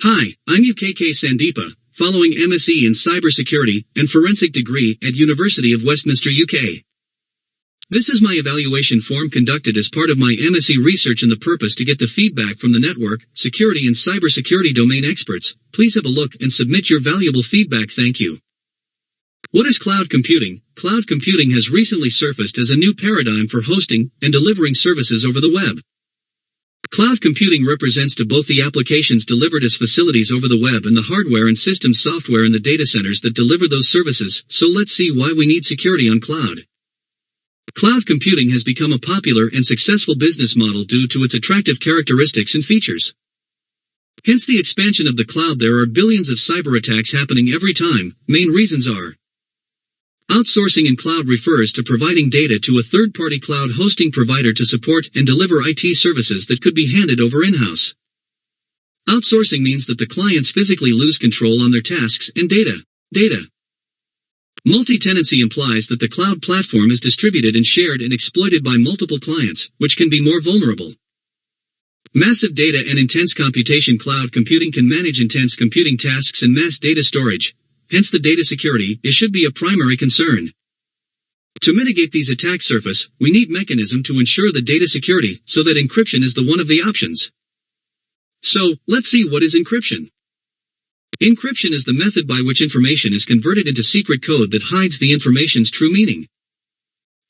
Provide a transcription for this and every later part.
Hi, I'm U.K.K. Sandeepa, following MSc in Cybersecurity and Forensic degree at University of Westminster, UK. This is my evaluation form conducted as part of my MSc research and the purpose to get the feedback from the network, security and cybersecurity domain experts. Please have a look and submit your valuable feedback. Thank you. What is cloud computing? Cloud computing has recently surfaced as a new paradigm for hosting and delivering services over the web. Cloud computing represents to both the applications delivered as facilities over the web and the hardware and system software in the data centers that deliver those services, so let's see why we need security on cloud. Cloud computing has become a popular and successful business model due to its attractive characteristics and features. Hence the expansion of the cloud. There are billions of cyber attacks happening every time. Main reasons are: outsourcing in cloud refers to providing data to a third-party cloud hosting provider to support and deliver IT services that could be handed over in-house. Outsourcing means that the clients physically lose control on their tasks and data. Multi-tenancy implies that the cloud platform is distributed and shared and exploited by multiple clients, which can be more vulnerable. Massive data and intense computation. Cloud computing can manage intense computing tasks and mass data storage. Hence the data security should be a primary concern. To mitigate these attack surface, we need mechanism to ensure the data security so that encryption is the one of the options. So, let's see what is encryption. Encryption is the method by which information is converted into secret code that hides the information's true meaning.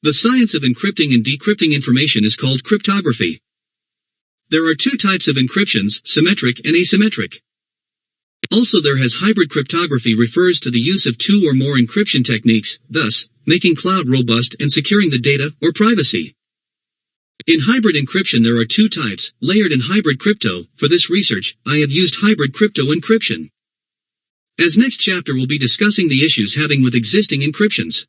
The science of encrypting and decrypting information is called cryptography. There are two types of encryptions, symmetric and asymmetric. Also, there has hybrid cryptography, refers to the use of two or more encryption techniques, thus making cloud robust and securing the data or privacy. In hybrid encryption there are two types, layered and hybrid crypto. For this research, I have used hybrid crypto encryption. As next chapter we'll be discussing the issues having with existing encryptions.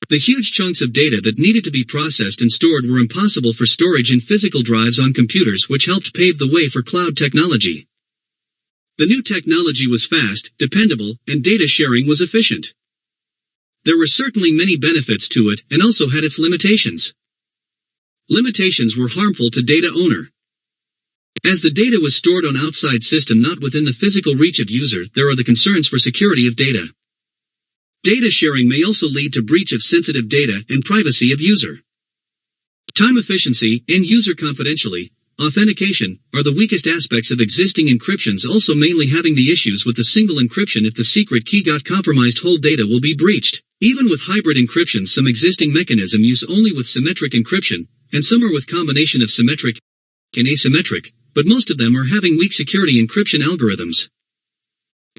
The huge chunks of data that needed to be processed and stored were impossible for storage in physical drives on computers, which helped pave the way for cloud technology. The new technology was fast, dependable, and data sharing was efficient. There were certainly many benefits to it and also had its limitations. Limitations were harmful to data owner. As the data was stored on outside system not within the physical reach of user, there are the concerns for security of data. Data sharing may also lead to breach of sensitive data and privacy of user. Time efficiency and user confidentiality. Authentication are the weakest aspects of existing encryptions, also mainly having the issues with the single encryption. If the secret key got compromised, whole data will be breached. Even with hybrid encryption, some existing mechanism use only with symmetric encryption, and some are with combination of symmetric and asymmetric, but most of them are having weak security encryption algorithms.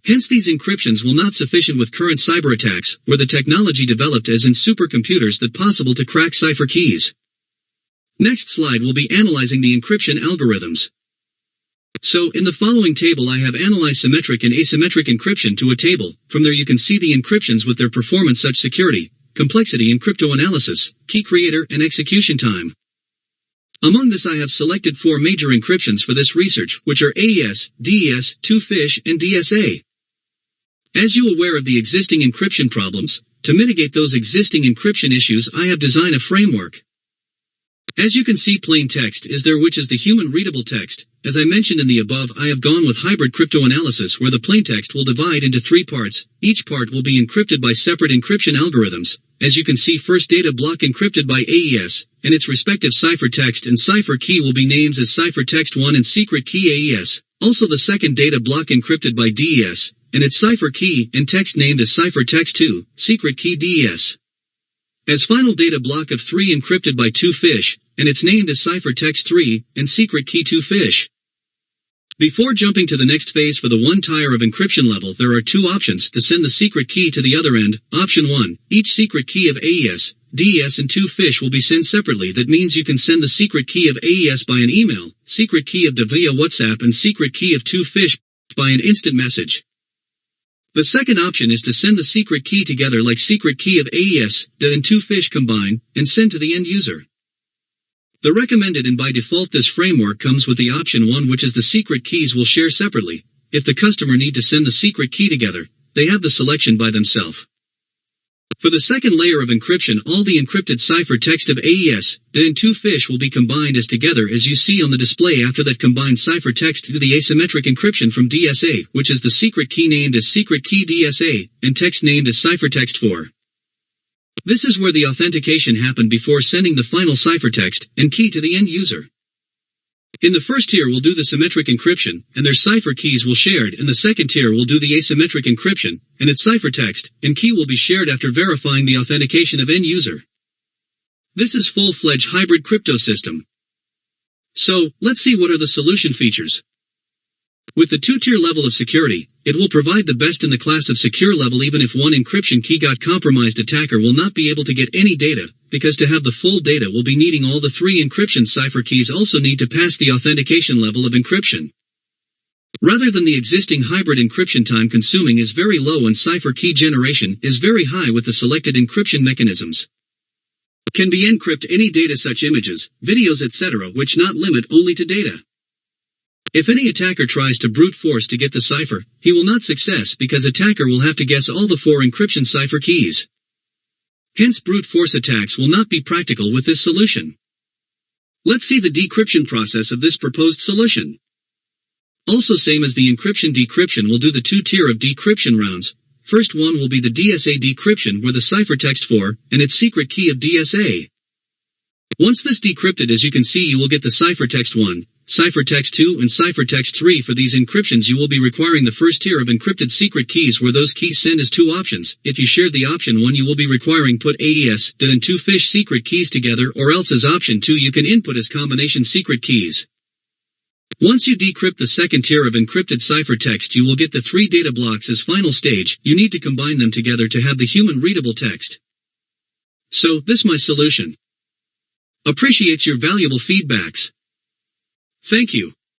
Hence these encryptions will not sufficient with current cyber attacks, where the technology developed as in supercomputers that possible to crack cipher keys. Next slide will be analyzing the encryption algorithms. So, in the following table I have analyzed symmetric and asymmetric encryption to a table. From there you can see the encryptions with their performance, such security, complexity and cryptoanalysis, key creator and execution time. Among this I have selected four major encryptions for this research, which are AES, DES, 2FISH and DSA. As you are aware of the existing encryption problems, to mitigate those existing encryption issues I have designed a framework. As you can see, plain text is there, which is the human readable text. As I mentioned in the above, I have gone with hybrid cryptoanalysis, where the plain text will divide into three parts. Each part will be encrypted by separate encryption algorithms. As you can see, first data block encrypted by AES, and its respective ciphertext and cipher key will be named as ciphertext 1 and secret key AES. Also the second data block encrypted by DES, and its cipher key and text named as ciphertext 2, secret key DES. As final data block of 3 encrypted by 2FISH, and it's named as ciphertext 3, and secret key 2FISH. Before jumping to the next phase for the one tier of encryption level, there are two options to send the secret key to the other end. Option 1, each secret key of AES, DES and 2FISH will be sent separately. That means you can send the secret key of AES by an email, secret key of DES via WhatsApp and secret key of 2FISH by an instant message. The second option is to send the secret key together, like secret key of AES, DES and 2FISH combine, and send to the end user. The recommended and by default this framework comes with the option 1, which is the secret keys will share separately. If the customer need to send the secret key together, they have the selection by themselves. For the second layer of encryption, all the encrypted ciphertext of AES, DE and 2FISH will be combined as together as you see on the display. After that combined ciphertext to the asymmetric encryption from DSA, which is the secret key named as secret key DSA, and text named as ciphertext 4. This is where the authentication happened before sending the final ciphertext and key to the end user. In the first tier we'll do the symmetric encryption, and their cipher keys will shared. In the second tier we'll do the asymmetric encryption, and its ciphertext and key will be shared after verifying the authentication of end user. This is full-fledged hybrid crypto system. So, let's see what are the solution features. With the two-tier level of security, it will provide the best in the class of secure level. Even if one encryption key got compromised, attacker will not be able to get any data, because to have the full data will be needing all the three encryption cipher keys also need to pass the authentication level of encryption. Rather than the existing hybrid encryption, time consuming is very low and cipher key generation is very high with the selected encryption mechanisms. Can be encrypt any data such images, videos etc. which not limit only to data. If any attacker tries to brute force to get the cipher, he will not success because attacker will have to guess all the 4 encryption cipher keys. Hence brute force attacks will not be practical with this solution. Let's see the decryption process of this proposed solution. Also same as the encryption decryption, will do the 2-tier of decryption rounds. First one will be the DSA decryption where the ciphertext 4 and its secret key of DSA. Once this decrypted, as you can see, you will get the ciphertext 1, ciphertext 2 and ciphertext 3. For these encryptions you will be requiring the first tier of encrypted secret keys where those keys send as 2 options. If you shared the option 1 you will be requiring put AES, DE and 2FISH secret keys together, or else as option 2 you can input as combination secret keys. Once you decrypt the second tier of encrypted ciphertext you will get the 3 data blocks as final stage. You need to combine them together to have the human readable text. So, this my solution. Appreciates your valuable feedbacks. Thank you.